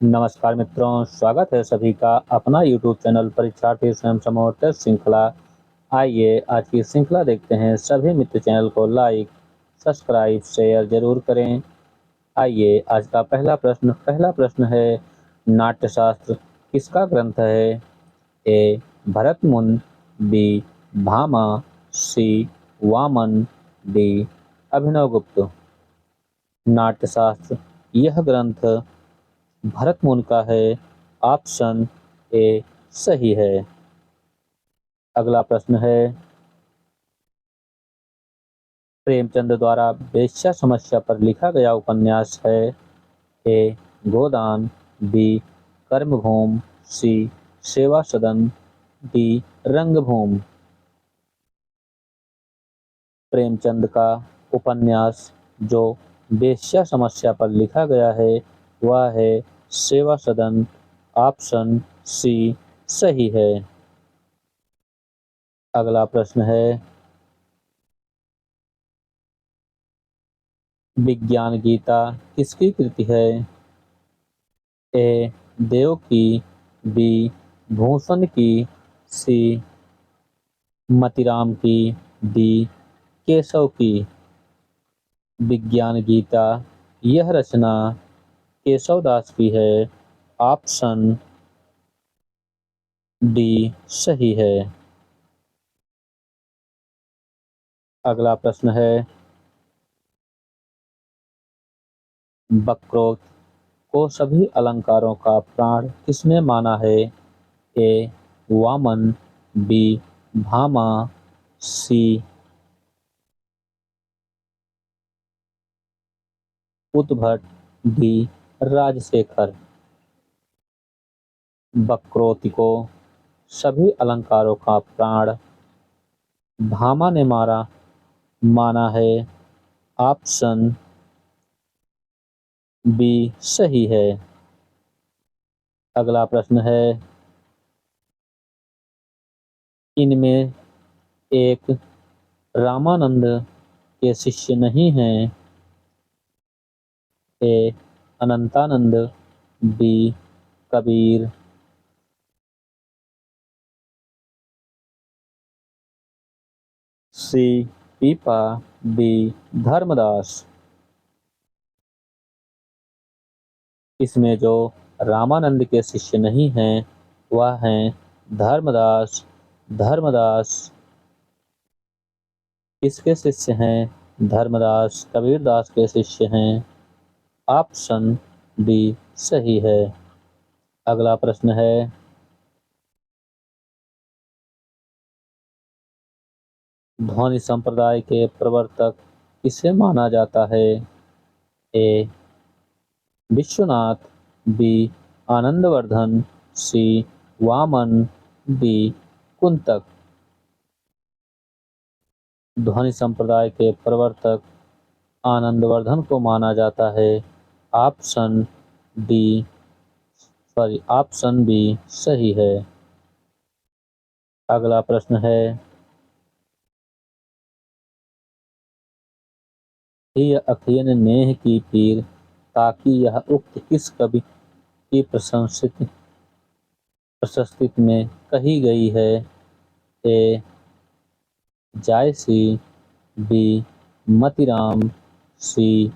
नमस्कार मित्रों, स्वागत है सभी का अपना YouTube चैनल परीक्षार्थी स्वयं समूह टेस्ट श्रृंखला। आइए आज की श्रृंखला देखते हैं। सभी मित्र चैनल को लाइक, सब्सक्राइब, शेयर जरूर करें। आइए आज का पहला प्रश्न है, नाट्यशास्त्र किसका ग्रंथ है? ए. भरतमुनि, बी. भामा, सी. वामन, डी. अभिनवगुप्त। नाट्यशास्त्र यह ग्रंथ भरतमुनि का है। ऑप्शन ए सही है। अगला प्रश्न है, प्रेमचंद द्वारा वेश्या समस्या पर लिखा गया उपन्यास है। ए. गोदान, बी. कर्मभूमि, सी. सेवा सदन, डी. रंगभूमि। प्रेमचंद का उपन्यास जो वेश्या समस्या पर लिखा गया है वह है सेवा सदन। ऑप्शन सी सही है। अगला प्रश्न है, विज्ञान गीता किसकी कृति है? ए. देव की, बी. भूषण की, सी. मतिराम की, डी. केशव की। विज्ञान गीता यह रचना केशवदास की है। ऑप्शन डी सही है। अगला प्रश्न है, वक्रोक्त को सभी अलंकारों का प्राण किसने माना है? ए. वामन, बी. भामा, सी. उद्भट, डी. राजशेखर। वक्रोक्ति को सभी अलंकारों का प्राण भामा ने माना है। ऑप्शन बी सही है। अगला प्रश्न है, इनमें एक रामानंद के शिष्य नहीं हैं। ए. अनंतानंद, बी. कबीर, सी. पीपा, डी. धर्मदास। इसमें जो रामानंद के शिष्य नहीं हैं वह हैं धर्मदास। धर्मदास किसके शिष्य हैं? धर्मदास कबीरदास के शिष्य हैं। ऑप्शन डी सही है। अगला प्रश्न है, ध्वनि संप्रदाय के प्रवर्तक किसे माना जाता है? ए. विश्वनाथ, बी. आनंदवर्धन, सी. वामन, डी. कुंतक। ध्वनि संप्रदाय के प्रवर्तक आनंदवर्धन को माना जाता है। ऑप्शन बी सही है। अगला प्रश्न है, ही अखियन नेह की पीर ताकि यह उक्त किस कवि की प्रशस्ति में कही गई है? ए. जायसी, बी. मतिराम, सी.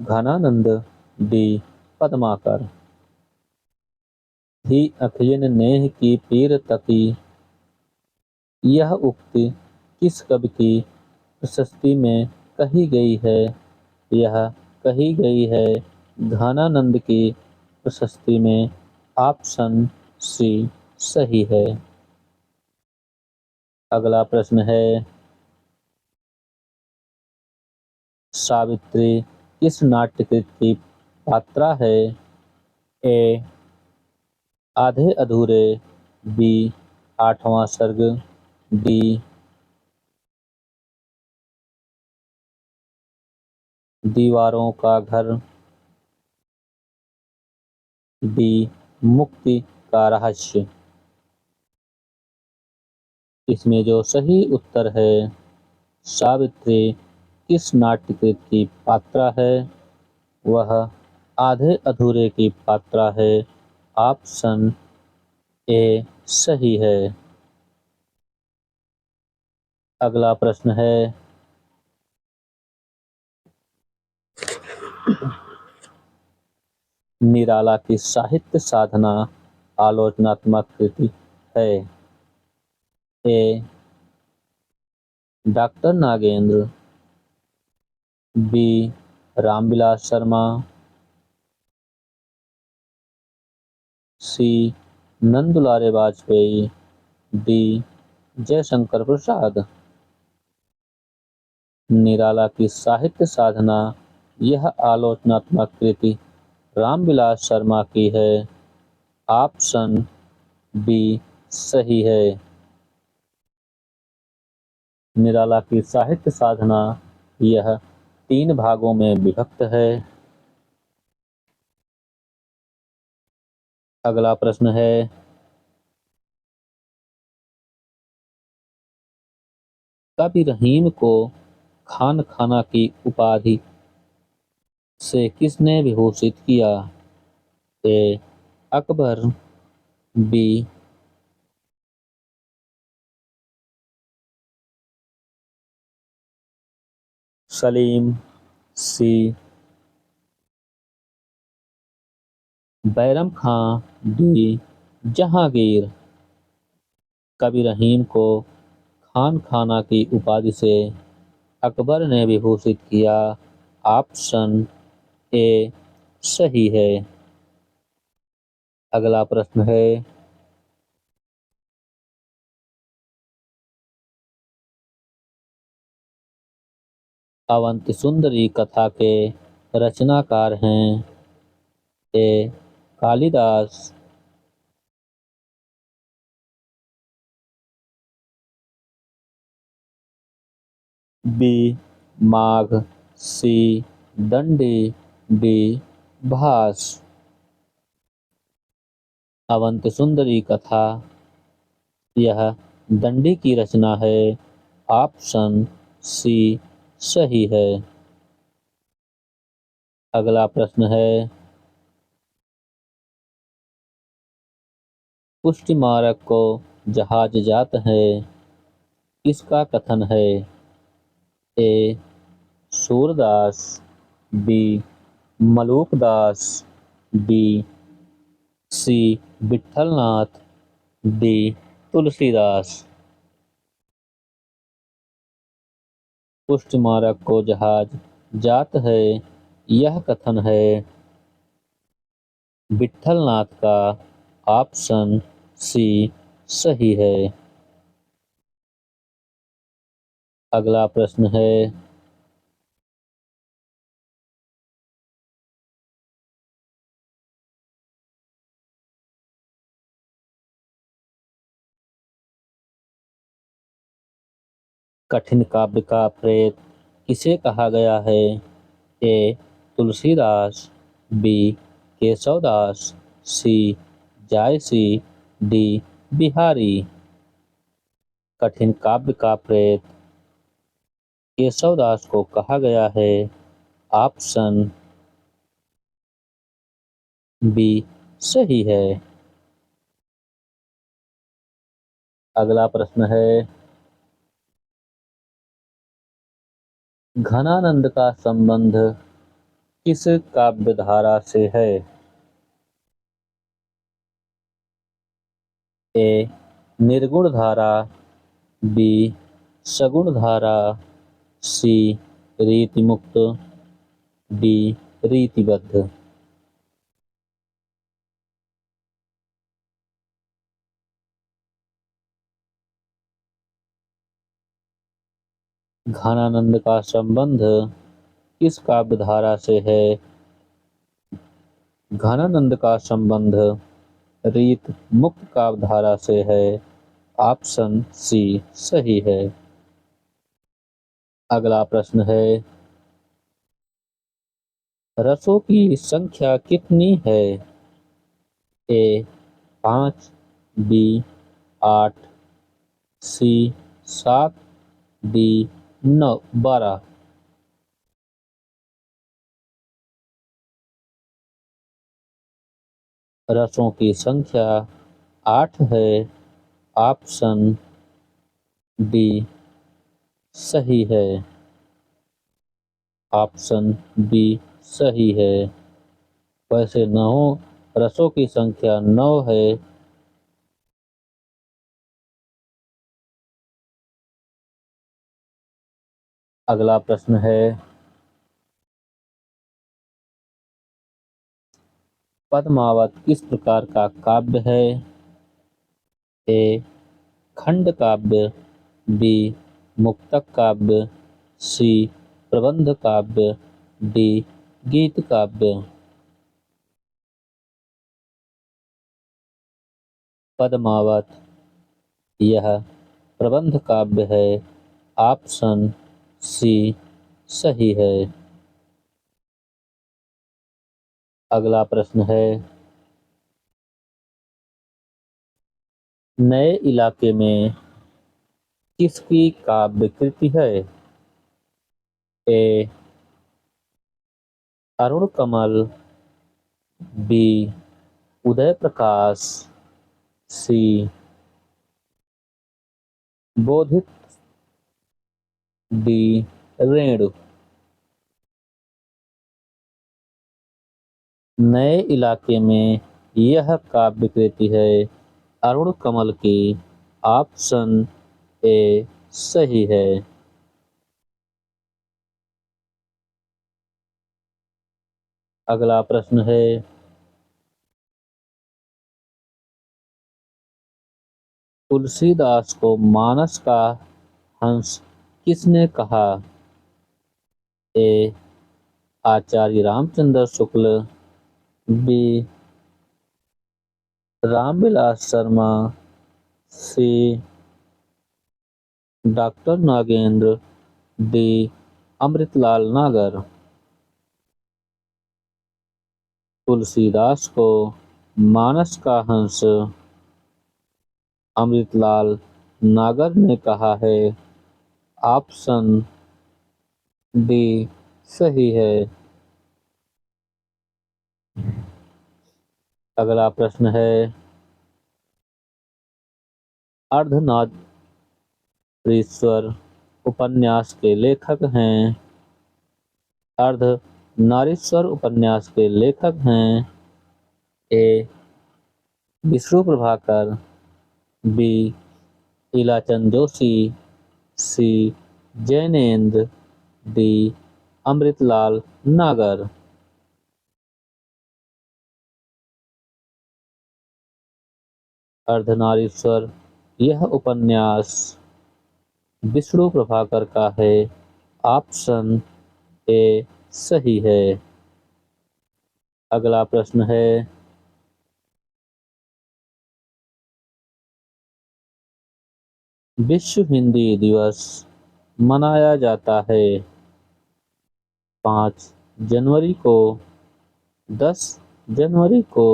घनानंद, डी. पद्माकर। ही अखियन नेह की पीर तकी यह उक्ति किस कवि की प्रशस्ति में कही गई है? यह कही गई है घनानंद की प्रशस्ति में। ऑप्शन सी सही है। अगला प्रश्न है, सावित्री किस नाट्यकृत की पात्रा है? ए. आधे अधूरे, बी. आठवां सर्ग, डी. दीवारों का घर, डी. मुक्ति का रहस्य। इसमें जो सही उत्तर है सावित्री किस नाट्यकृत की पात्रा है? वह आधे अधूरे की पात्रा है। ऑप्शन ए सही है। अगला प्रश्न है, निराला की साहित्य साधना आलोचनात्मक कृति है। ए डॉक्टर नागेंद्र, बी रामविलास शर्मा, सी नंदुलारे वाजपेयी, डी जयशंकर प्रसाद। निराला की साहित्य साधना यह आलोचनात्मक कृति रामविलास शर्मा की है। ऑप्शन बी सही है। निराला की साहित्य साधना यह 3 भागों में विभक्त है। अगला प्रश्न है, कवि रहीम को खान खाना की उपाधि से किसने विभूषित किया? ए अकबर, बी सलीम, सी बैरम खां, डी जहांगीर। कवि रहीम को खान खाना की उपाधि से अकबर ने विभूषित किया। ऑप्शन ए सही है। अगला प्रश्न है, अवंति सुंदरी कथा के रचनाकार हैं। ए कालिदास, बी माघ, सी दंडी, डी भास। अवंति सुंदरी कथा यह दंडी की रचना है। ऑप्शन सी सही है। अगला प्रश्न है, पुष्टि मार्ग को जहाज जात है, किसका कथन है? A Surdas, B Malukdas, D C Vithalnath, D Tulsidas. Pushti Marg को जहाज जात है यह कथन है विठलनाथ का। ऑप्शन सी सही है। अगला प्रश्न है, कठिन काव्य का प्रेत किसे कहा गया है? ए तुलसीदास, बी केशवदास, सी जायसी, डी बिहारी। कठिन काव्य का प्रेत केशवदास को कहा गया है। ऑप्शन बी सही है। अगला प्रश्न है, घनानंद का संबंध किस काव्य धारा से है? ए निर्गुण धारा, बी सगुण धारा, सी रीति मुक्त, डी रीतिबद्ध। घनानंद का संबंध किस काव्य धारा से है? घनानंद का संबंध रीत मुक्त काव्य धारा से है। ऑप्शन सी सही है। अगला प्रश्न है, रसों की संख्या कितनी है? ए 5, बी 8, सी 7, डी 9 12। रसों की संख्या 8 है। ऑप्शन डी सही है। ऑप्शन बी सही है। वैसे 9 रसों की संख्या 9 है। अगला प्रश्न है, पद्मावत किस प्रकार का काव्य है? ए खंड काव्य, बी मुक्तक काव्य, सी प्रबंध काव्य, डी गीत काव्य। पद्मावत यह प्रबंध काव्य है। ऑप्शन सी सही है। अगला प्रश्न है, नए इलाके में किसकी काव्य कृति है? ए अरुण कमल, बी उदय प्रकाश, सी बोधित, डी रेणु। नए इलाके में यह काव्य कृति है अरुण कमल की। ऑप्शन ए सही है। अगला प्रश्न है, तुलसीदास को मानस का हंस किसने कहा? ए आचार्य रामचंद्र शुक्ल, बी रामविलास शर्मा, सी डॉक्टर नागेंद्र, डी अमृतलाल नागर। तुलसीदास को मानस का हंस अमृतलाल नागर ने कहा है। ऑप्शन डी सही है। अगला प्रश्न है, अर्धनारीश्वर उपन्यास के लेखक हैं। अर्धनारीश्वर उपन्यास के लेखक हैं ए विष्णु प्रभाकर, बी इलाचंद जोशी, सी जैनेन्द्र, डी अमृतलाल नागर। अर्धनारीश्वर यह उपन्यास विष्णु प्रभाकर का है। ऑप्शन ए सही है। अगला प्रश्न है, विश्व हिंदी दिवस मनाया जाता है 5 जनवरी को, 10 जनवरी को,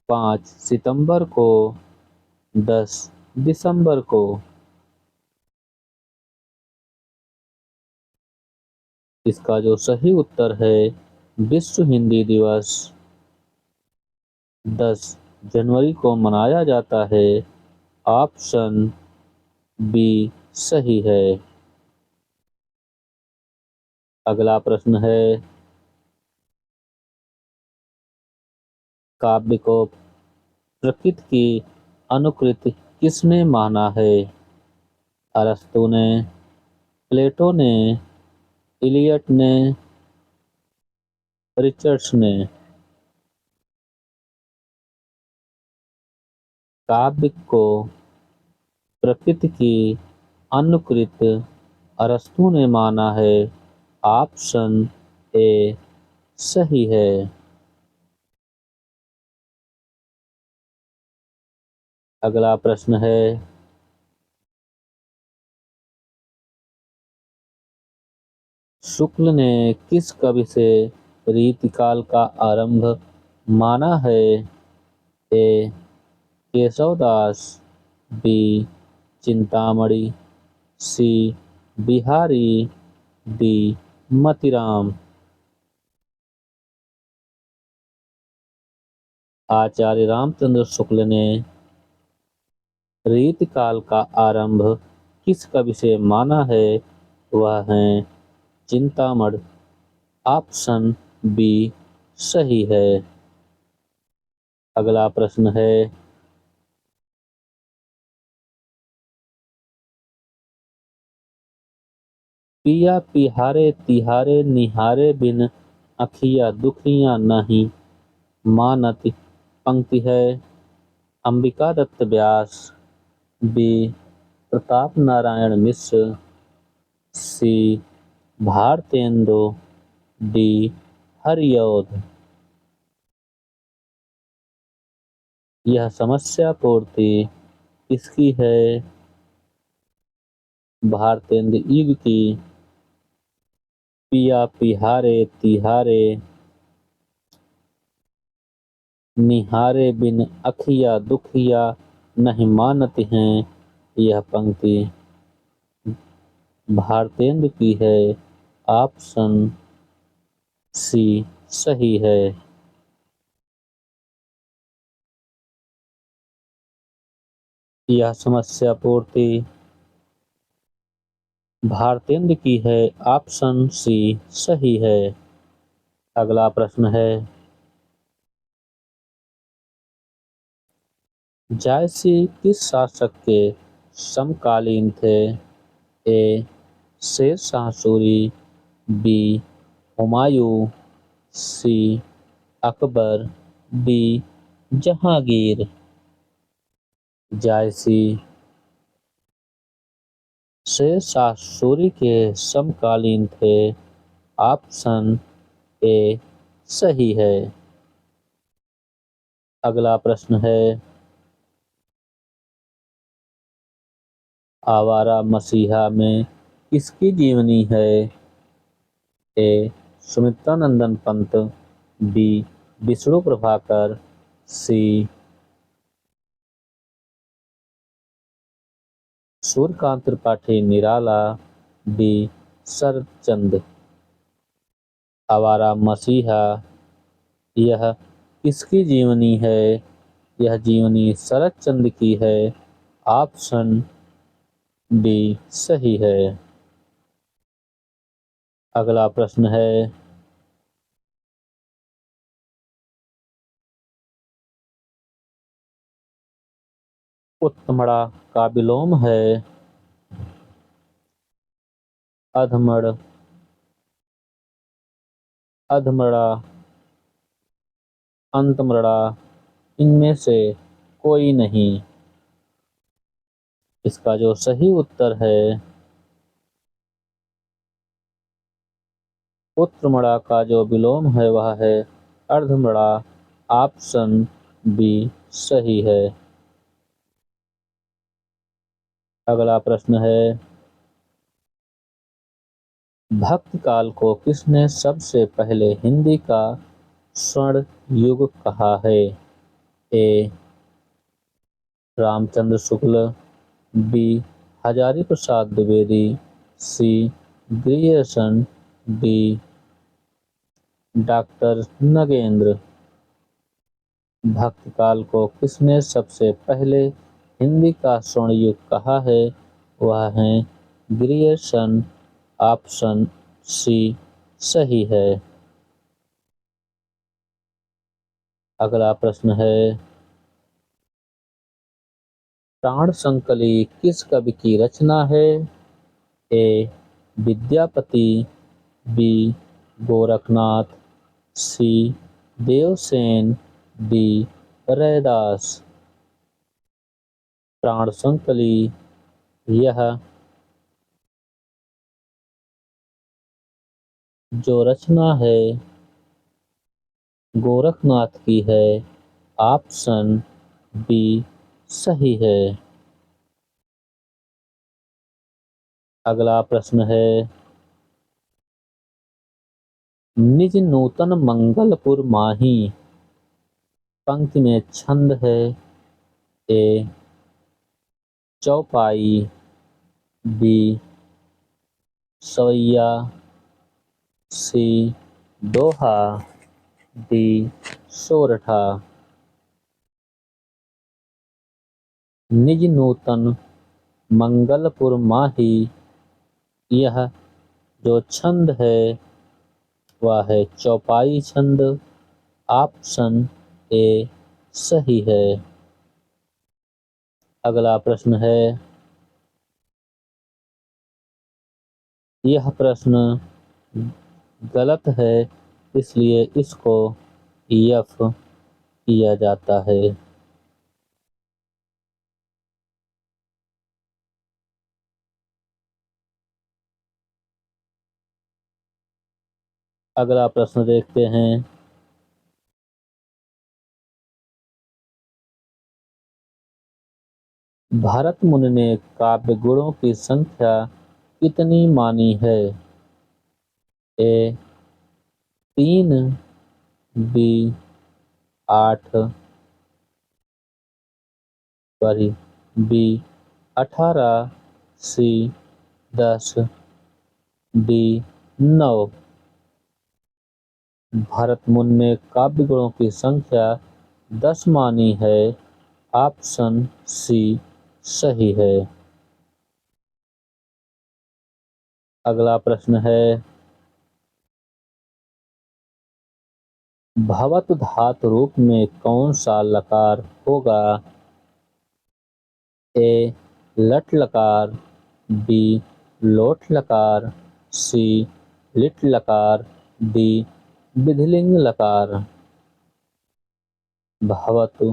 5 सितंबर को, 10 दिसंबर को। इसका जो सही उत्तर है, विश्व हिंदी दिवस 10 जनवरी को मनाया जाता है। ऑप्शन बी सही है। अगला प्रश्न है, काव्य को प्रकृति की अनुकृति किसने माना है? अरस्तु ने, प्लेटो ने, इलियट ने, रिचर्ड्स ने। काव्य को प्रकृति की अनुकृत अरस्तु ने माना है। ऑप्शन ए सही है। अगला प्रश्न है, शुक्ल ने किस कवि से रीतिकाल का आरंभ माना है? ए केशवदास, बी चिंतामणि, सी बिहारी, डी मतीराम। आचार्य रामचंद्र शुक्ल ने रीतिकाल का आरंभ किस कवि से माना है? वह है चिंतामण। ऑप्शन बी सही है। अगला प्रश्न है, पिया पिहारे तिहारे निहारे बिन अखिया दुखिया नहीं मानत पंक्ति है। अंबिका दत्त व्यास, बी प्रताप नारायण मिश्र, सी भारतेंदु, डी हरिऔध। यह समस्या पूर्ति किसकी है? भारतेंदु युग की। पिया पिहारे तिहारे निहारे बिन अखिया दुखिया नहीं मानती हैं, यह पंक्ति भारतेंदु की है। ऑप्शन सी सही है। यह समस्या पूर्ति भारतेंदु की है। ऑप्शन सी सही है। अगला प्रश्न है, जायसी किस शासक के समकालीन थे? ए शेर शाह सूरी, बी हुमायूं, सी अकबर, डी जहांगीर। जायसी शेर शाह सूरी के समकालीन थे। ऑप्शन ए सही है। अगला प्रश्न है, आवारा मसीहा में किसकी जीवनी है? ए सुमित्रा नंदन पंत, बी विष्णु प्रभाकर, सी सूर्यकांत त्रिपाठी निराला, डी शरदचंद्र। आवारा मसीहा यह किसकी जीवनी है? यह जीवनी शरदचंद्र की है। ऑप्शन डी सही है। अगला प्रश्न है, उत्तमड़ा का विलोम है अधमड़, अधमड़ा, अंतमड़ा, इनमें से कोई नहीं। इसका जो सही उत्तर है, उत्तमड़ा का जो विलोम है वह है अर्धमड़ा। ऑप्शन बी सही है। अगला प्रश्न है, भक्त काल को किसने सबसे पहले हिंदी का स्वर्ण युग कहा है? ए रामचंद्र शुक्ल, बी हजारी प्रसाद द्विवेदी, सी ग्रियर्सन, डी डॉक्टर नगेंद्र। भक्त काल को किसने सबसे पहले हिंदी का स्वर्ण युग कहा है? वह है ग्रियर्सन। ऑप्शन सी सही है। अगला प्रश्न है, प्राण संकली किस कवि की रचना है? ए विद्यापति, बी गोरखनाथ, सी देवसेन, डी रैदास। प्राण संकली यह जो रचना है गोरखनाथ की है। ऑप्शन बी सही है। अगला प्रश्न है, निज नूतन मंगलपुर माही पंक्ति में छंद है। ए चौपाई, बी सवैया, सी दोहा, डी सोरठा। निज नूतन मंगलपुर माही। यह जो छंद है वह है चौपाई छंद। ऑप्शन ए सही है। अगला प्रश्न है, यह प्रश्न गलत है इसलिए इसको यफ किया जाता है। अगला प्रश्न देखते हैं, भरत मुनि ने काव्य गुणों की संख्या कितनी मानी है? ए 3, बी 8, सॉरी बी 18, सी 10, डी 9। भरत मुनि ने काव्य गुणों की संख्या 10 मानी है। ऑप्शन सी सही है। अगला प्रश्न है, भवत धातु रूप में कौन सा लकार होगा? ए लट लकार, बी लोट लकार, सी लिट लकार, डी विधिलिंग लकार। भवत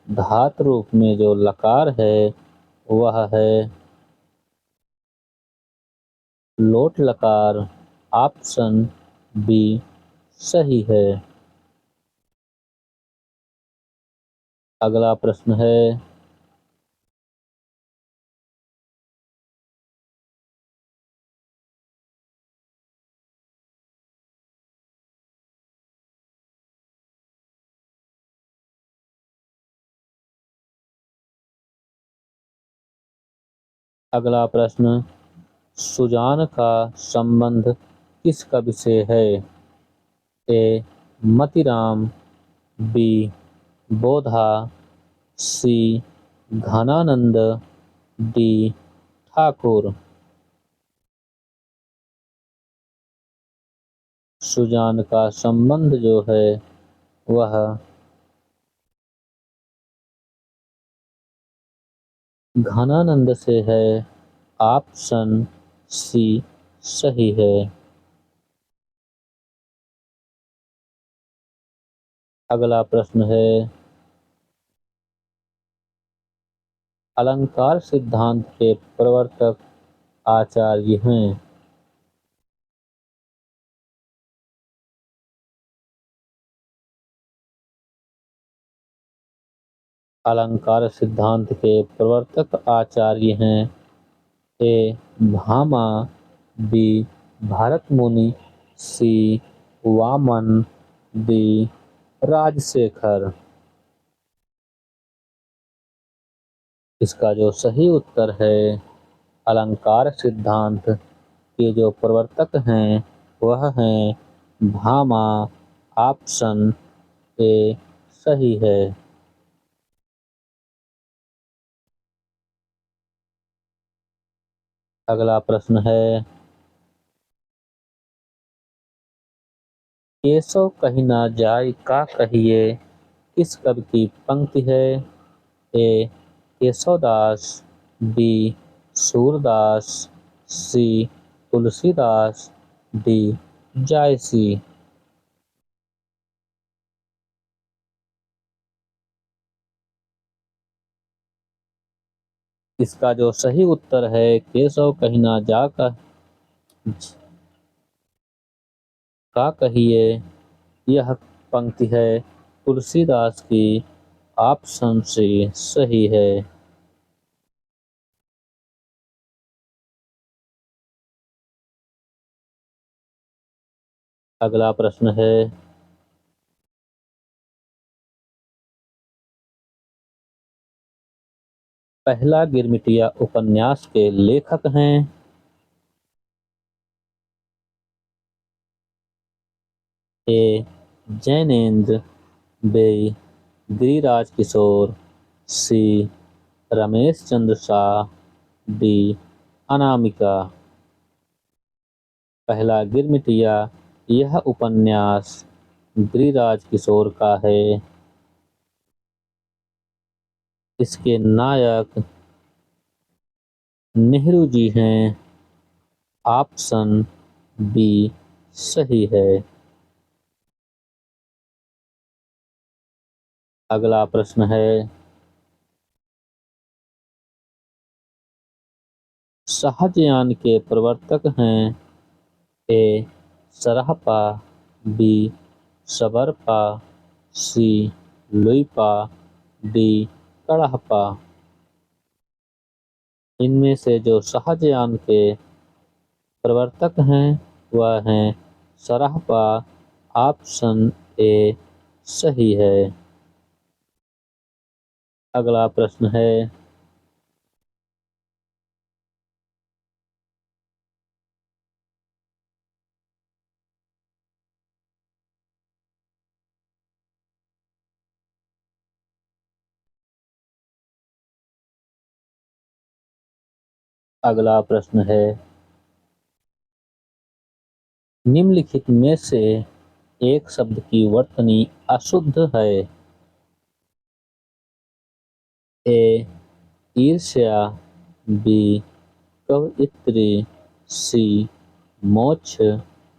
धातु रूप में जो लकार है वह है लोट लकार। ऑप्शन बी सही है। अगला प्रश्न है, अगला प्रश्न, सुजान का संबंध किस कवि से है? ए मतिराम, बी बोधा, सी घनानंद, डी ठाकुर। सुजान का संबंध जो है वह घनानंद से है। ऑप्शन सी सही है। अगला प्रश्न है, अलंकार सिद्धांत के प्रवर्तक आचार्य हैं? अलंकार सिद्धांत के प्रवर्तक आचार्य हैं ए भामा, बी भारत मुनि, सी वामन, डी राजशेखर। इसका जो सही उत्तर है, अलंकार सिद्धांत के जो प्रवर्तक हैं वह हैं भामा। ऑप्शन ए सही है। अगला प्रश्न है, केशव कहीं ना जाय का कहिए किस कवि की पंक्ति है? ए केशवदास, बी सूरदास, सी तुलसीदास, डी जायसी। इसका जो सही उत्तर है, केशव कहीं ना जा का कहिए, यह पंक्ति है तुलसीदास की। ऑप्शन सी सही है। अगला प्रश्न है, पहला गिरमिटिया उपन्यास के लेखक हैं? ए जैनेन्द्र, बी गिरिराज किशोर, सी रमेश चंद्र शाह, डी अनामिका। पहला गिरमिटिया, यह उपन्यास गिरिराज किशोर का है। इसके नायक नेहरू जी हैं। ऑप्शन बी सही है। अगला प्रश्न है, शाहजहां के प्रवर्तक हैं। ए सराहपा, बी सबरपा, सी लुइपा, डी कड़हपा। इनमें से जो शाहजहां के प्रवर्तक हैं वह हैं सराहपा। ऑप्शन ए सही है। अगला प्रश्न है, अगला प्रश्न है, निम्नलिखित में से एक शब्द की वर्तनी अशुद्ध है। ए ईर्ष्या, बी कवइत्री, सी मोक्ष,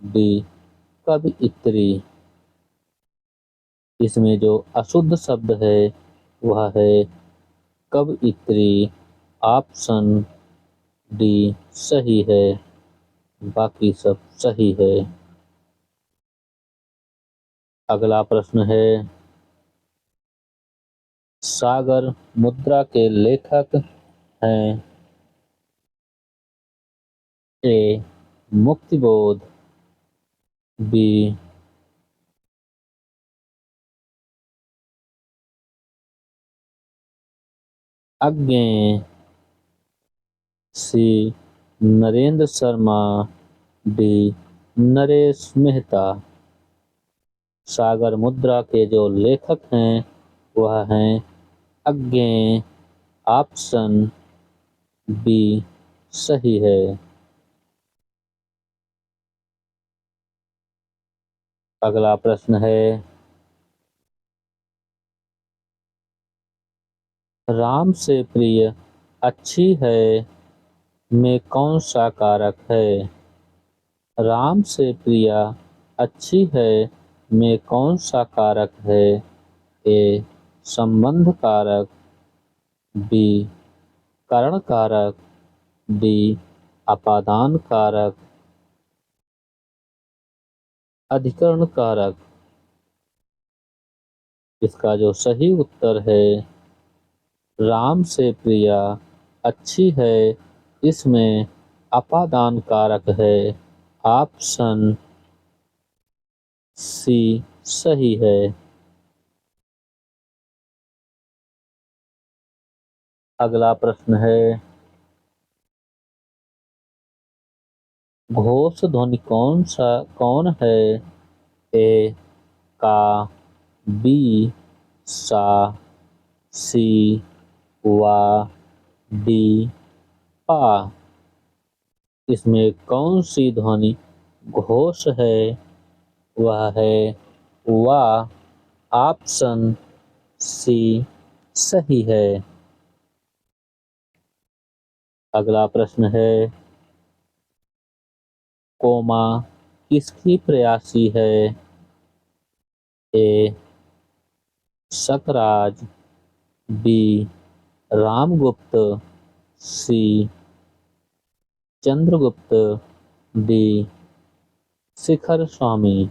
डी कविइत्री। इसमें जो अशुद्ध शब्द है वह है कविइत्री। ऑप्शन डी सही है, बाकी सब सही है। अगला प्रश्न है, सागर मुद्रा के लेखक हैं। ए मुक्तिबोध, बी अज्ञेय, सी नरेंद्र शर्मा, डी नरेश मेहता। सागर मुद्रा के जो लेखक हैं वह हैं अज्ञेय। ऑप्शन बी सही है। अगला प्रश्न है, राम से प्रिय अच्छी है में कौन सा कारक है। राम से प्रिया अच्छी है में कौन सा कारक है। ए संबंध कारक, बी करण कारक, डी अपादान कारक, अधिकरण कारक। इसका जो सही उत्तर है, राम से प्रिया अच्छी है, इसमें अपादान कारक है। ऑप्शन सी सही है। अगला प्रश्न है, घोष ध्वनि कौन है। ए का, बी सा, सी वा, डी पा। इसमें कौन सी ध्वनि घोष है वह है वा। ऑप्शन सी सही है। अगला प्रश्न है, कोमा किसकी प्रयासी है। ए सकराज, बी रामगुप्त, सी चंद्रगुप्त, डी शिखर स्वामी।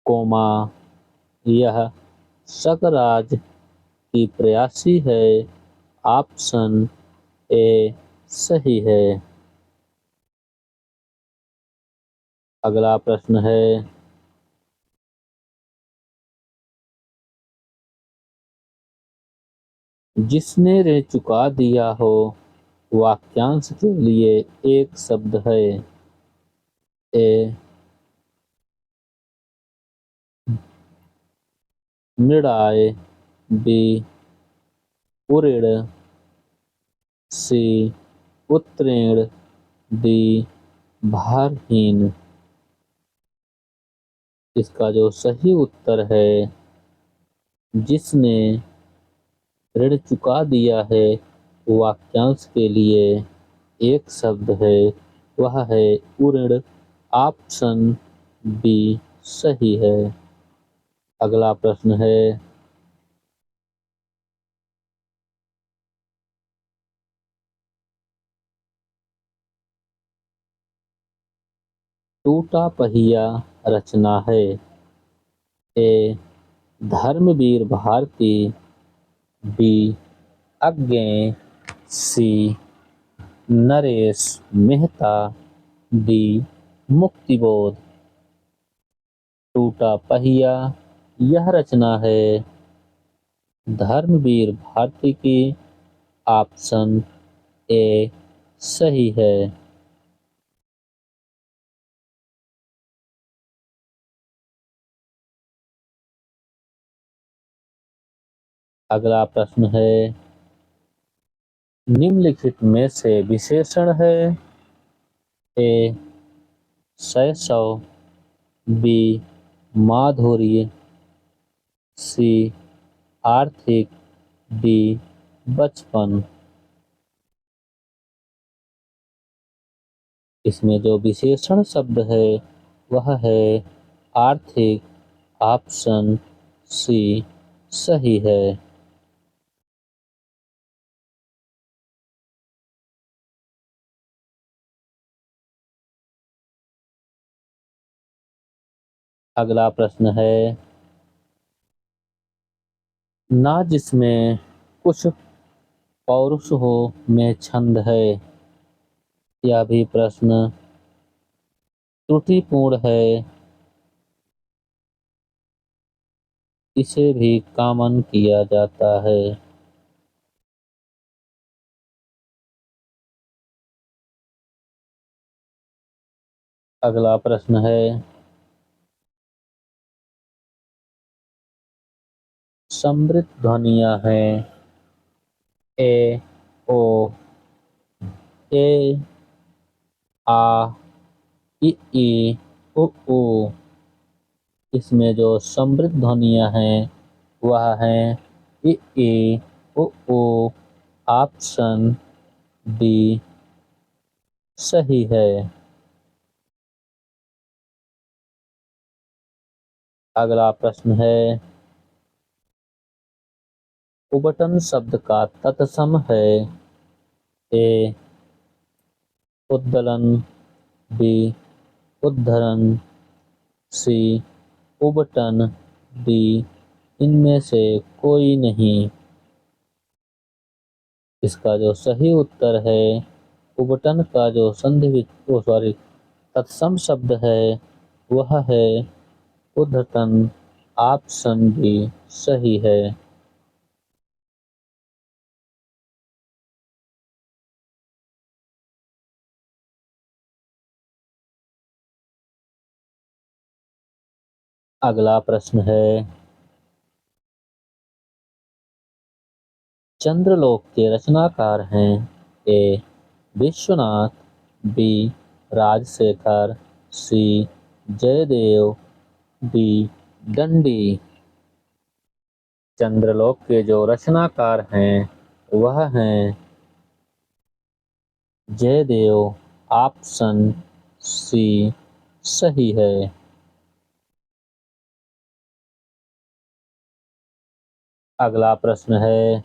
कोमा, यह सकराज की प्रयासी है। ऑप्शन ए सही है। अगला प्रश्न है, जिसने रे चुका दिया हो वाक्यांश के लिए एक शब्द है। ए मृडाय, बी उऋण, सी उत्तीर्ण, डी भारहीन। इसका जो सही उत्तर है, जिसने ऋण चुका दिया है, वाक्यांश के लिए एक शब्द है, वह है उऋण। ऑप्शन बी सही है। अगला प्रश्न है, टूटा पहिया रचना है। ए धर्मवीर भारती, बी अज्ञेय, सी नरेश मेहता, डी मुक्तिबोध। टूटा पहिया यह रचना है धर्मवीर भारती की। ऑप्शन ए सही है। अगला प्रश्न है, निम्नलिखित में से विशेषण है। ए शैशव, बी माधुर्य, सी आर्थिक, डी बचपन। इसमें जो विशेषण शब्द है वह है आर्थिक। ऑप्शन सी सही है। अगला प्रश्न है, ना जिसमें कुछ पौरुष हो में छंद है। यह भी प्रश्न त्रुटिपूर्ण है। इसे भी कॉमन किया जाता है। अगला प्रश्न है, समृद्ध ध्वनियां हैं। ए ओ, ए आ, इ उ ऊ। इसमें जो समृद्ध ध्वनियां हैं वह हैं इ उ ऊ। ऑप्शन डी सही है। अगला प्रश्न है, उबटन शब्द का तत्सम है। ए उद्दलन, बी उद्धरण, सी उबटन, डी इनमें से कोई नहीं। इसका जो सही उत्तर है, उबटन का जो तत्सम शब्द है वह है उद्धटन। ऑप्शन बी सही है। अगला प्रश्न है, चंद्रलोक के रचनाकार हैं। ए विश्वनाथ, बी राजशेखर, सी जयदेव, डी दंडी। चंद्रलोक के जो रचनाकार हैं वह हैं जयदेव। ऑप्शन सी सही है। अगला प्रश्न है,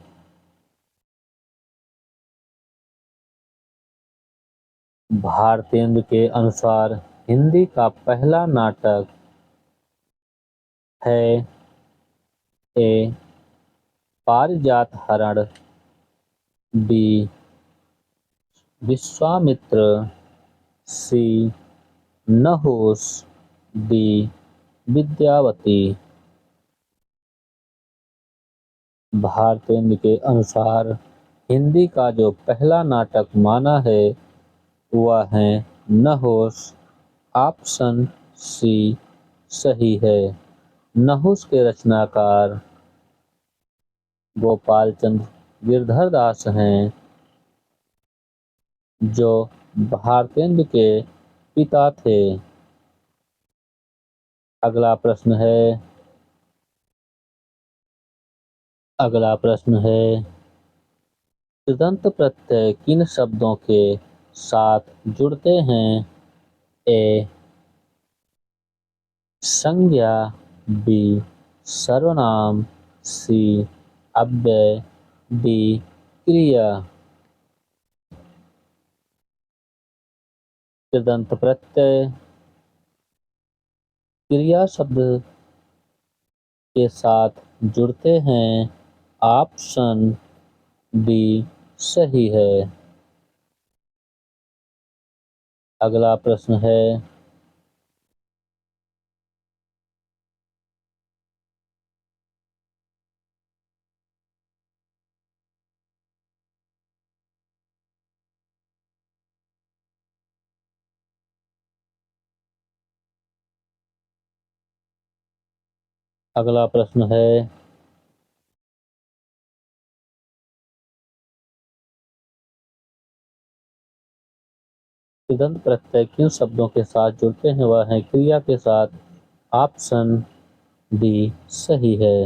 भारतेंदु के अनुसार हिंदी का पहला नाटक है। ए पारिजात हरण, बी विश्वामित्र, सी नहुस, डी विद्यावती। भारतेंदु के अनुसार हिंदी का जो पहला नाटक माना है वह है नहुस। ऑप्शन सी सही है। नहुस के रचनाकार गोपाल चंद्र गिरधर दास हैं, जो भारतेंदु के पिता थे। अगला प्रश्न है कृदंत प्रत्यय किन शब्दों के साथ जुड़ते हैं? ए संज्ञा, बी सर्वनाम, सी अव्यय, डी क्रिया। कृदंत प्रत्यय क्रिया शब्द के साथ जुड़ते हैं। ऑप्शन बी सही है। अगला प्रश्न है अगला प्रश्न है कृदंत प्रत्यय किन शब्दों के साथ जुड़ते हैं? वह है क्रिया के साथ। ऑप्शन डी सही है।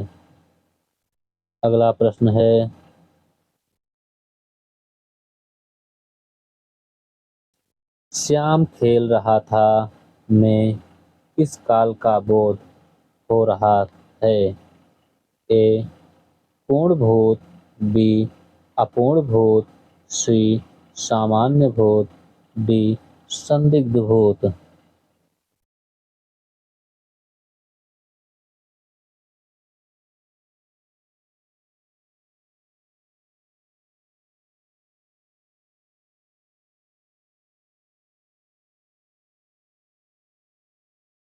अगला प्रश्न है श्याम खेल रहा था में किस काल का बोध हो रहा है? ए पूर्ण भूत, बी अपूर्ण भूत, सी सामान्य भूत, डी संदिग्ध भूत।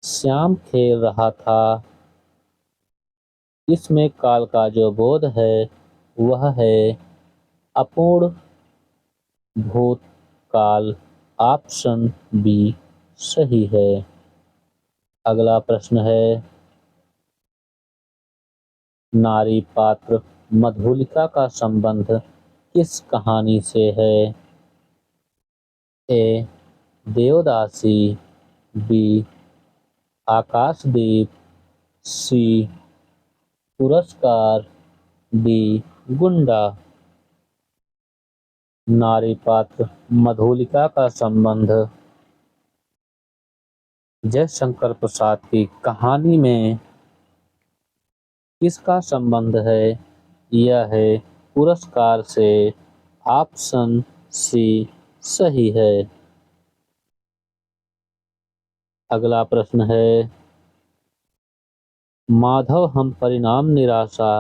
श्याम खेल रहा था, इसमें काल का जो बोध है वह है अपूर्ण भूत काल। ऑप्शन बी सही है। अगला प्रश्न है नारी पात्र मधुलिका का संबंध किस कहानी से है? ए देवदासी, बी आकाशदीप, सी पुरस्कार, डी गुंडा। नारी पात्र मधुलिका का संबंध जयशंकर प्रसाद की कहानी में किसका संबंध है? यह है पुरस्कार से। ऑप्शन सी सही है। अगला प्रश्न है माधव हम परिणाम निराशा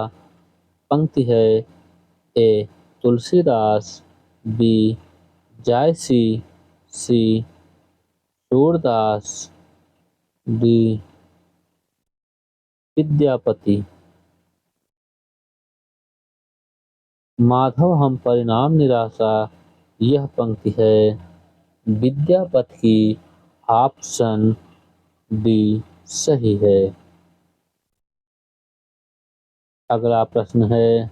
पंक्ति है। ए तुलसीदास, बी जायसी, सी सूरदास, डी विद्यापति। माधव हम परिणाम निराशा यह पंक्ति है विद्यापति की। ऑप्शन डी सही है। अगला प्रश्न है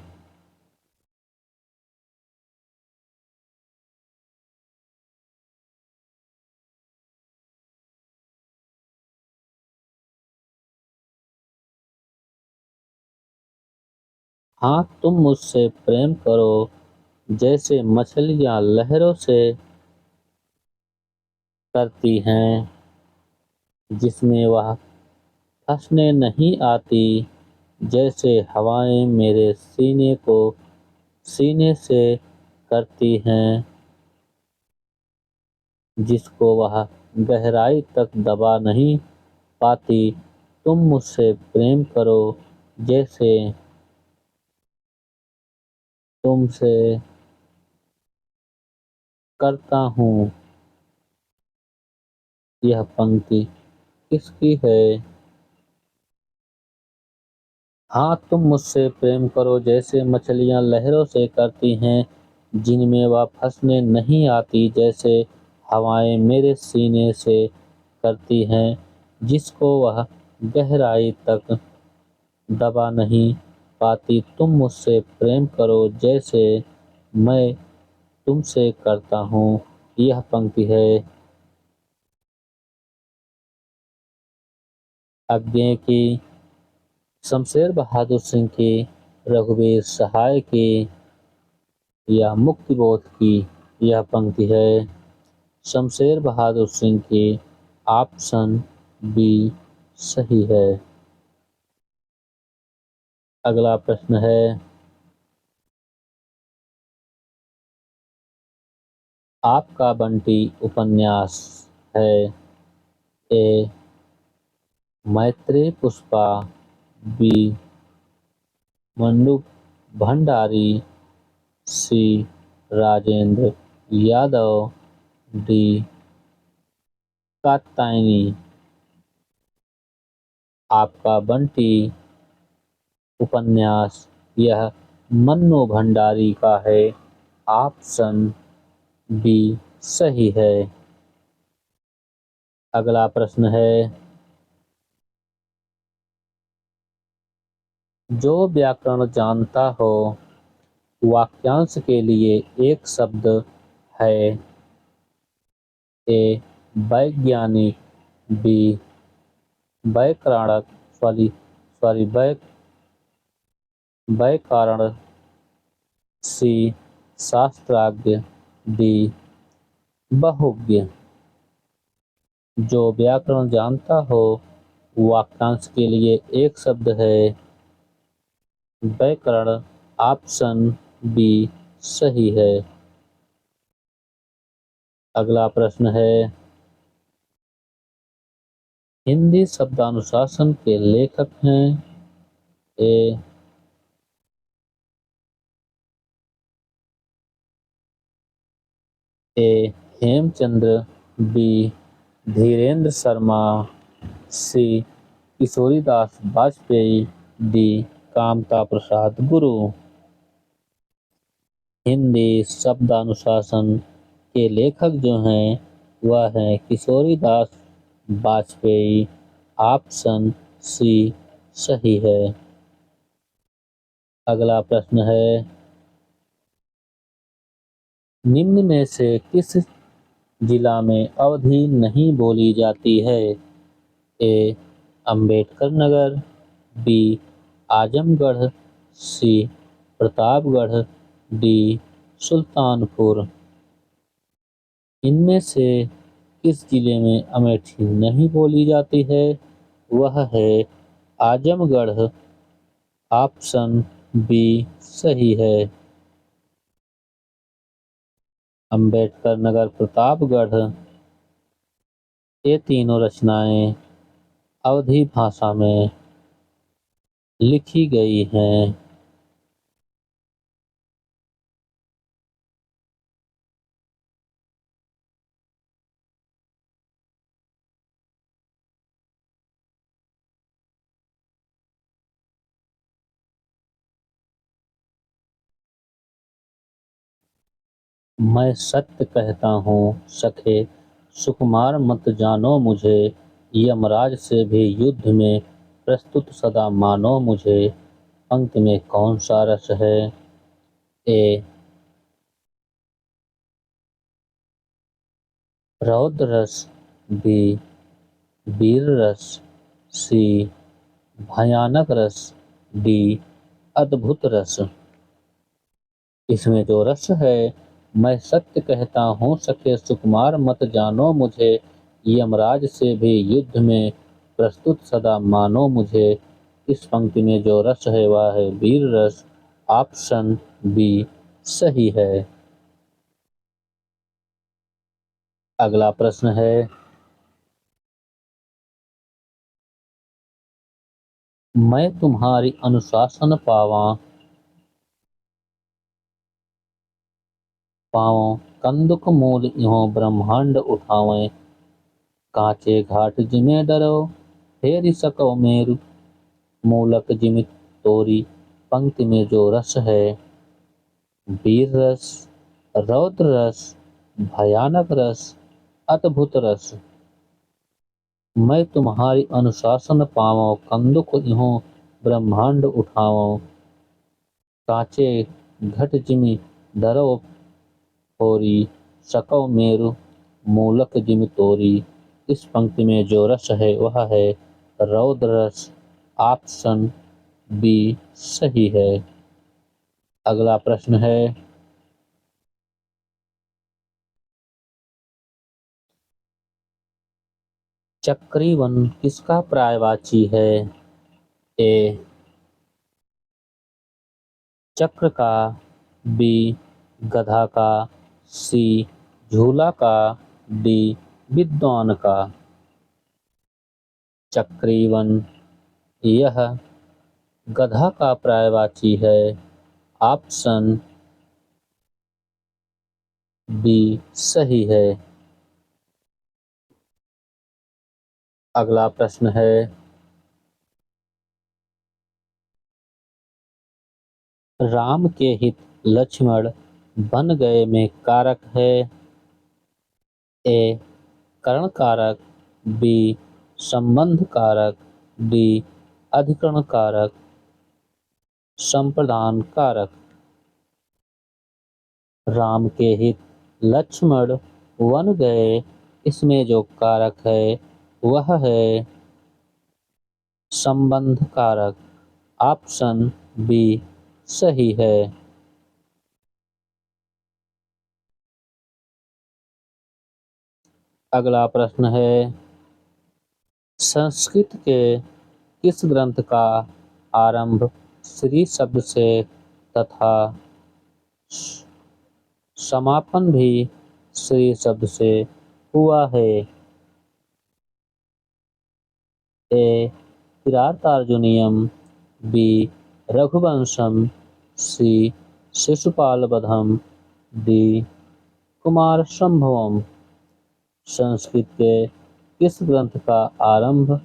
हाँ तुम मुझसे प्रेम करो जैसे मछलियाँ लहरों से करती हैं, जिसमें वह फंसने नहीं आती, जैसे हवाएं मेरे सीने को सीने से करती हैं, जिसको वह गहराई तक दबा नहीं पाती। तुम मुझसे प्रेम करो जैसे तुमसे करता हूँ। यह पंक्ति किसकी है? हाँ तुम मुझसे प्रेम करो जैसे मछलियाँ लहरों से करती हैं, जिनमें वह फंसने नहीं आती, जैसे हवाएं मेरे सीने से करती हैं, जिसको वह गहराई तक दबा नहीं पाती तुम मुझसे प्रेम करो जैसे मैं तुमसे करता हूँ। यह पंक्ति है अज्ञे की, शमशेर बहादुर सिंह की, रघुवीर सहाय की या मुक्तिबोध की। यह पंक्ति है शमशेर बहादुर सिंह की। ऑप्शन बी सही है। अगला प्रश्न है आपका बंटी उपन्यास है ए मैत्रेय पुष्पा, बी मंडू भंडारी, सी राजेंद्र यादव, डी कात्यायनी। आपका बंटी उपन्यास यह मन्नू भंडारी का है। ऑप्शन बी सही है। अगला प्रश्न है जो व्याकरण जानता हो वाक्यांश के लिए एक शब्द है ए वैज्ञानिक, बी वैकरणक वैकारण, सी शास्त्राज्ञ, डी बहुज्ञ। जो व्याकरण जानता हो वाक्यांश के लिए एक शब्द है वैकरण। ऑप्शन बी सही है। अगला प्रश्न है हिंदी शब्दानुशासन के लेखक हैं ए हेमचंद्र, बी धीरेन्द्र शर्मा, सी किशोरीदास वाजपेयी, डी कामता प्रसाद गुरु। हिंदी शब्दानुशासन के लेखक जो हैं वह हैं किशोरीदास वाजपेयी। ऑप्शन सी सही है। अगला प्रश्न है निम्न में से किस जिला में अवधी नहीं बोली जाती है ए अंबेडकर नगर, बी आजमगढ़, सी प्रतापगढ़, डी सुल्तानपुर। इनमें से किस जिले में अमेठी नहीं बोली जाती है वह है आजमगढ़। ऑप्शन बी सही है। अंबेडकर नगर, प्रतापगढ़ ये तीनों रचनाएं अवधी भाषा में लिखी गई हैं। मैं सत्य कहता हूँ सखे सुकुमार मत जानो मुझे, यमराज से भी युद्ध में प्रस्तुत सदा मानो मुझे। पंक्ति में कौन सा रस है ए रौद्र रस, बी वीर रस, सी भयानक रस, डी अद्भुत रस। इसमें जो रस है मैं सत्य कहता हूँ सखे सुकुमार मत जानो मुझे, यमराज से भी युद्ध में प्रस्तुत सदा मानो मुझे। इस पंक्ति में जो रस है वह है वीर रस। ऑप्शन बी सही है। अगला प्रश्न है मैं तुम्हारी अनुशासन पावों कंदुक मूल इहों ब्रह्मांड उठावें, कांचे घाट जिमे डरो फेरि सको मेरु, मूलक जिमित तोरी। पंक्ति में जो रस है वीर रस, रौद्र रस, भयानक रस, अद्भुत रस। मैं तुम्हारी अनुशासन पावों कंदुक इहों ब्रह्मांड उठावों, कांचे घट जिमि धरो फोरी, सकौ मेरु मूलक जिमि तोरी। इस पंक्ति में जो रस है वह है रौद्र रस। ऑप्शन बी सही है। अगला प्रश्न है, चक्रीवन किसका पर्यायवाची है? ए चक्र का, बी गधा का, सी झूला का, डी विद्वान का। चक्रीवन यह गधा का पर्यायवाची है। ऑप्शन बी सही है। अगला प्रश्न है, राम के हित लक्ष्मण बन गए में कारक है। ए करण कारक, बी संबंध कारक, डी अधिकरण कारक, संप्रदान कारक। राम के हित लक्ष्मण बन गए, इसमें जो कारक है वह है संबंध कारक। ऑप्शन बी सही है। अगला प्रश्न है, संस्कृत के किस ग्रंथ का आरंभ श्री शब्द से तथा समापन भी श्री शब्द से हुआ है? ए किरातार्जुनीयम, बी रघुवंशम, सी शिशुपालवधम, डी कुमार संभवम। संस्कृत के किस ग्रंथ का आरंभ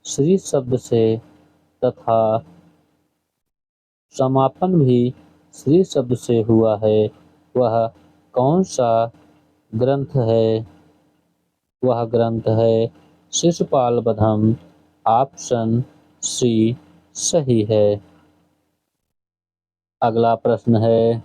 श्री शब्द से तथा समापन भी श्री शब्द से हुआ है? वह कौन सा ग्रंथ है? वह ग्रंथ है शिशुपालवधम। ऑप्शन सी सही है। अगला प्रश्न है,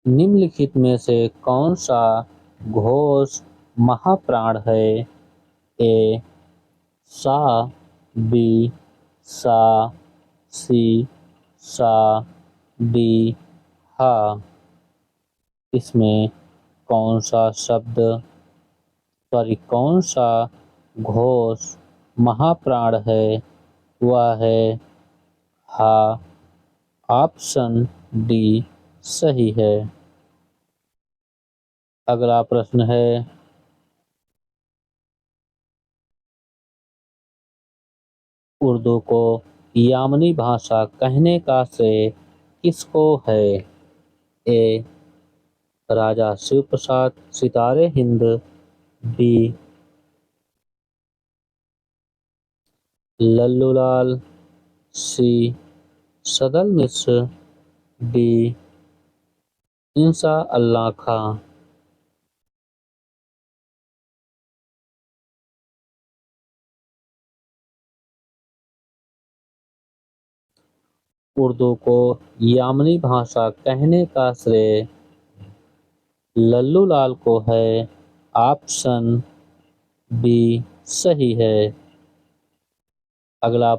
निम्नलिखित में से कौन सा घोष महाप्राण है? ए सा, बी सा, सी सा, डी हा। इसमें कौन सा घोष महाप्राण है? वह है हा। ऑप्शन डी सही है। अगला प्रश्न है, उर्दू को यामनी भाषा कहने का श्रेय किसको है? ए राजा शिव प्रसाद सितारे हिंद, बी लल्लूलाल, सी सदल मिश्र, डी इंसा अल्लाह खां। उर्दू को यामनी भाषा कहने का श्रेय लल्लूलाल को है। ऑप्शन बी सही है। अगला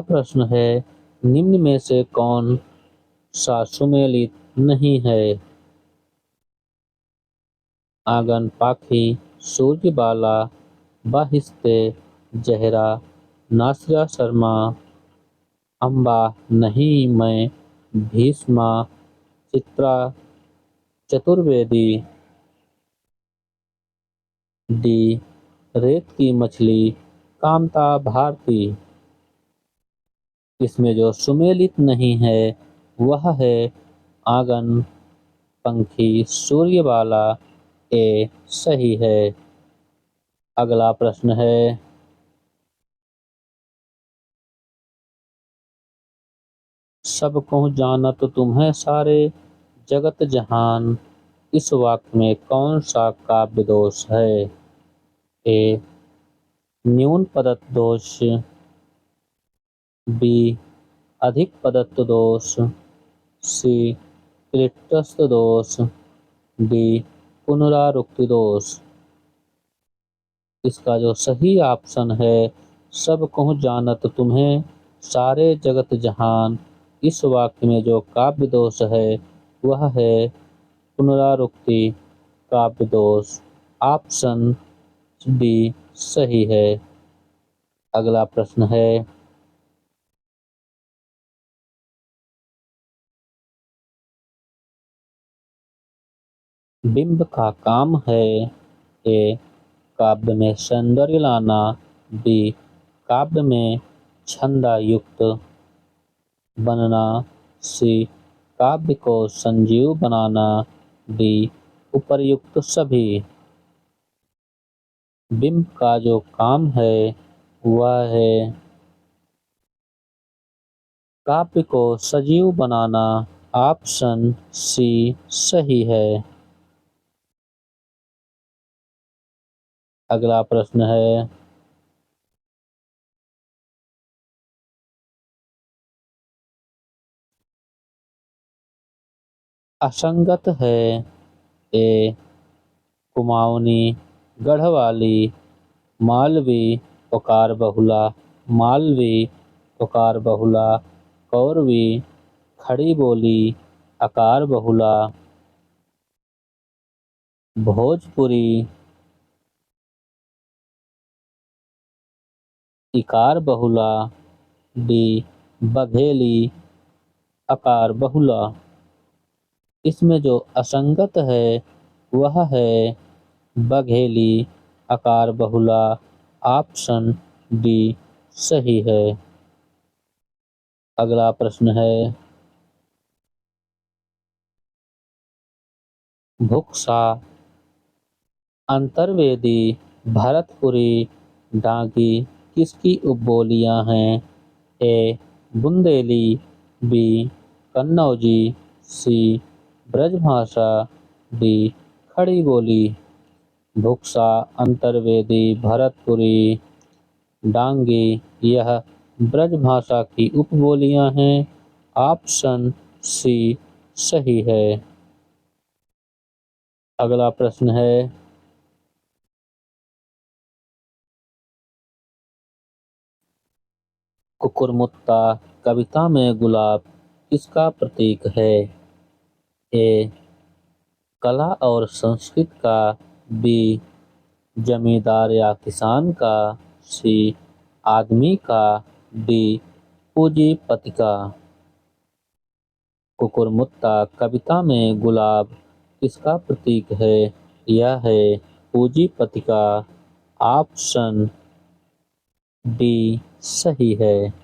प्रश्न है, निम्न में से कौन सा सुमेलित नहीं है? आंगन पाखी, सूर्यबाला, बाहिस्ते, जहरा, नासिरा शर्मा, अम्बा नहीं मैं, भीष्मा, चित्रा चतुर्वेदी, डी रेत की मछली, कामता भारती। इसमें जो सुमेलित नहीं है वह है आंगन पंखी, सूर्यबाला। ए सही है। अगला प्रश्न है, सब कहूँ जानत तुम्हें सारे जगत जहान, इस वाक्य में कौन सा काव्य दोष है? ए न्यून पदत्व दोष, बी अधिक पदत्व दोष, सी क्लिष्टस्थ दोष, डी पुनरावृत्ति दोष। इसका जो सही ऑप्शन है, सब कहूँ जानत तुम्हें सारे जगत जहान, इस वाक्य में जो काव्य दोष है वह है पुनरावृत्ति काव्य दोष। ऑप्शन डी सही है। अगला प्रश्न है, बिंब का काम है ए काव्य में सौंदर्य लाना, बी काव्य में छंदायुक्त बनना, सी काव्य को संजीव बनाना, डी उपर्युक्त सभी। बिंब का जो काम है वह है काव्य को सजीव बनाना। ऑप्शन सी सही है। अगला प्रश्न है, असंगत है ए कुमाऊनी, गढ़वाली, मालवी, पुकार बहुला, मालवी, पुकार बहुला, कौरवी, खड़ी बोली, आकार बहुला, भोजपुरी, इकार बहुला, डी बघेली, आकार बहुला। इसमें जो असंगत है वह है बघेली, आकार बहुला। ऑप्शन डी सही है। अगला प्रश्न है, भुक्सा, अंतर्वेदी, भरतपुरी, डांगी किसकी उपबोलियां हैं? ए बुंदेली, बी कन्नौजी, सी ब्रजभाषा, डी खड़ी बोली। भुक्सा, अंतर्वेदी, भरतपुरी, डांगी यह ब्रजभाषा की उपबोलियां हैं। ऑप्शन सी सही है। अगला प्रश्न है, कुकुरमुत्ता कविता में गुलाब किसका प्रतीक है? ए कला और संस्कृत का, बी जमींदार या किसान का, सी आदमी का, डी पूंजीपति का। कुकुरमुत्ता कविता में गुलाब किसका प्रतीक है? यह है पूंजीपति का। ऑप्शन डी सही है।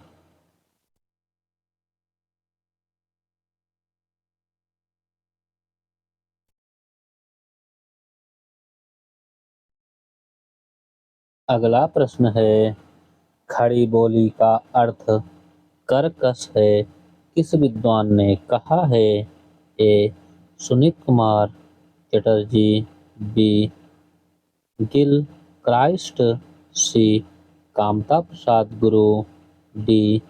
अगला प्रश्न है, खड़ी बोली का अर्थ कर्कश है किस विद्वान ने कहा है? ए सुनीत कुमार चटर्जी, बी गिल क्राइस्ट, सी कामता प्रसाद गुरु, डी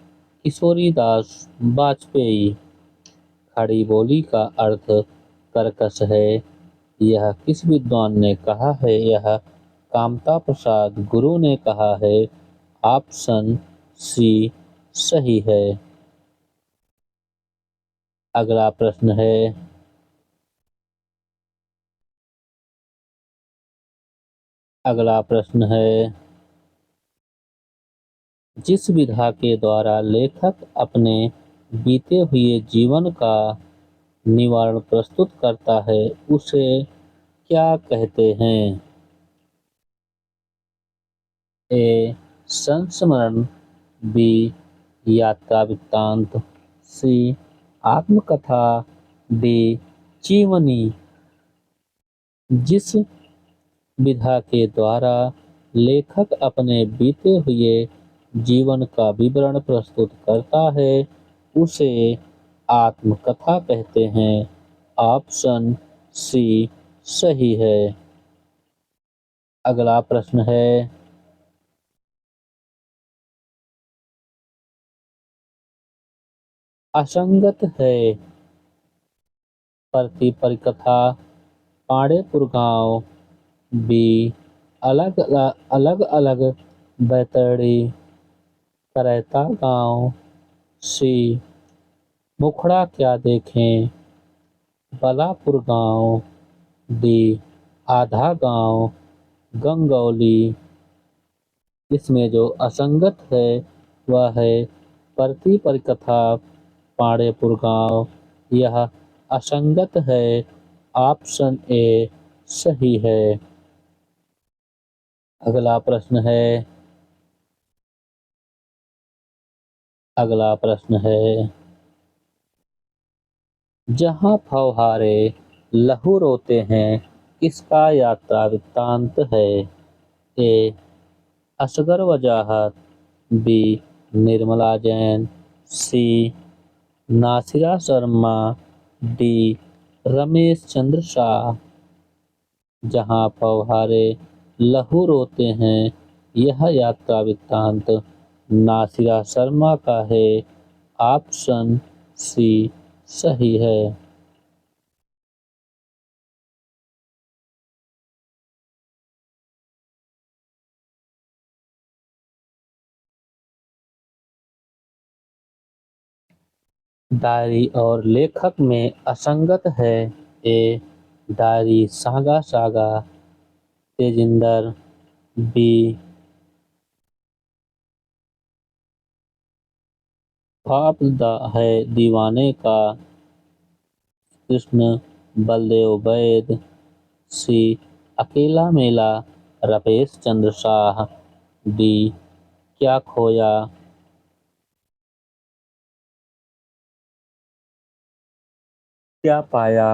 किशोरीदास वाजपेयी। खड़ी बोली का अर्थ कर्कश है, यह किस विद्वान ने कहा है? यह कामता प्रसाद गुरु ने कहा है। ऑप्शन सी सही है। अगला प्रश्न है, जिस विधा के द्वारा लेखक अपने बीते हुए जीवन का निवारण प्रस्तुत करता है उसे क्या कहते हैं? ए संस्मरण, बी यात्रा वृत्तांत, सी आत्मकथा, डी जीवनी। जिस विधा के द्वारा लेखक अपने बीते हुए जीवन का विवरण प्रस्तुत करता है उसे आत्मकथा कहते हैं। ऑप्शन सी सही है। अगला प्रश्न है, असंगत है। प्रति परिकथा पाड़ेपुर गांव। बी अलग अलग अलग बैतरणी करैता गांव। सी मुखड़ा क्या देखें बलापुर गांव। डी आधा गांव गंगौली। इसमें जो असंगत है वह है प्रति परिकथा पाड़ेपुर गांव। यह असंगत है। ऑप्शन ए सही है। अगला प्रश्न है, जहां फव्वारे लहू रोते हैं किसका यात्रा वृत्तांत है। ए असगर वजाहत। बी निर्मला जैन। सी नासिरा शर्मा। डी रमेश चंद्र शाह। जहां फव्वारे लहू रोते हैं यह यात्रा वृत्तांत नासिरा शर्मा का है। ऑप्शन सी सही है। डायरी और लेखक में असंगत है। A diary saga saga Tejinder. B ख्वाब है दीवाने का कृष्ण बलदेव वैद। सी अकेला मेला रमेश चंद्र शाह। डी क्या खोया क्या पाया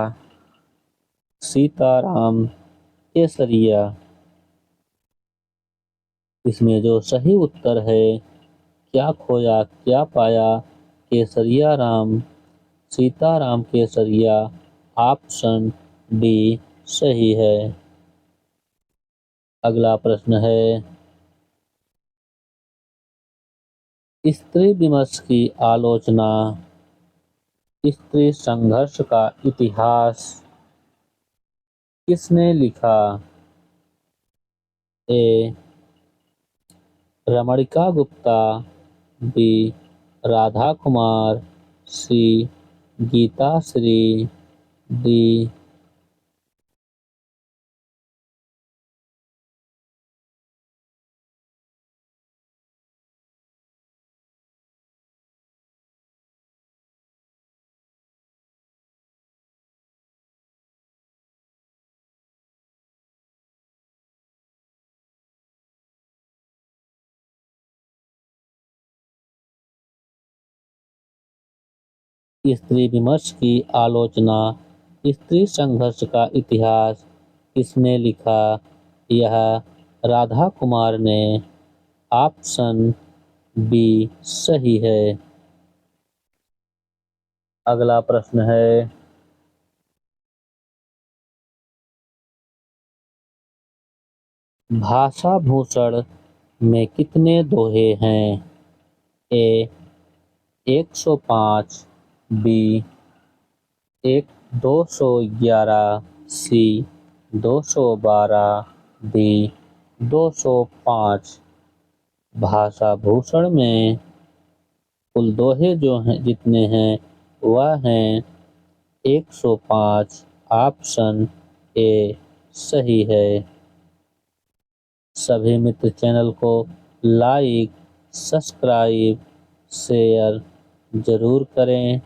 सीताराम केसरिया। इसमें जो सही उत्तर है क्या खोया क्या पाया केसरिया राम सीताराम केसरिया। ऑप्शन डी सही है। अगला प्रश्न है, स्त्री विमर्श की आलोचना स्त्री संघर्ष का इतिहास किसने लिखा। ए रमणिका गुप्ता। बी राधा कुमार। सी गीता श्री। डी स्त्री विमर्श की आलोचना स्त्री संघर्ष का इतिहास किसने लिखा। यह राधा कुमार ने। ऑप्शन बी सही है। अगला प्रश्न है, भाषा भूषण में कितने दोहे हैं। ए 105। बी 211। सी 212। डी 205। भाषा भूषण में कुल दोहे जो हैं जितने हैं वह हैं 105। ऑप्शन ए सही है। सभी मित्र चैनल को लाइक सब्सक्राइब शेयर जरूर करें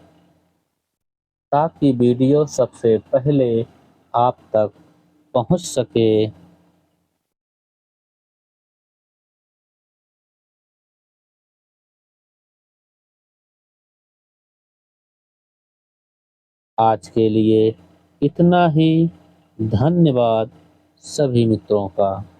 ताकि वीडियो सबसे पहले आप तक पहुंच सके। आज के लिए इतना ही। धन्यवाद सभी मित्रों का।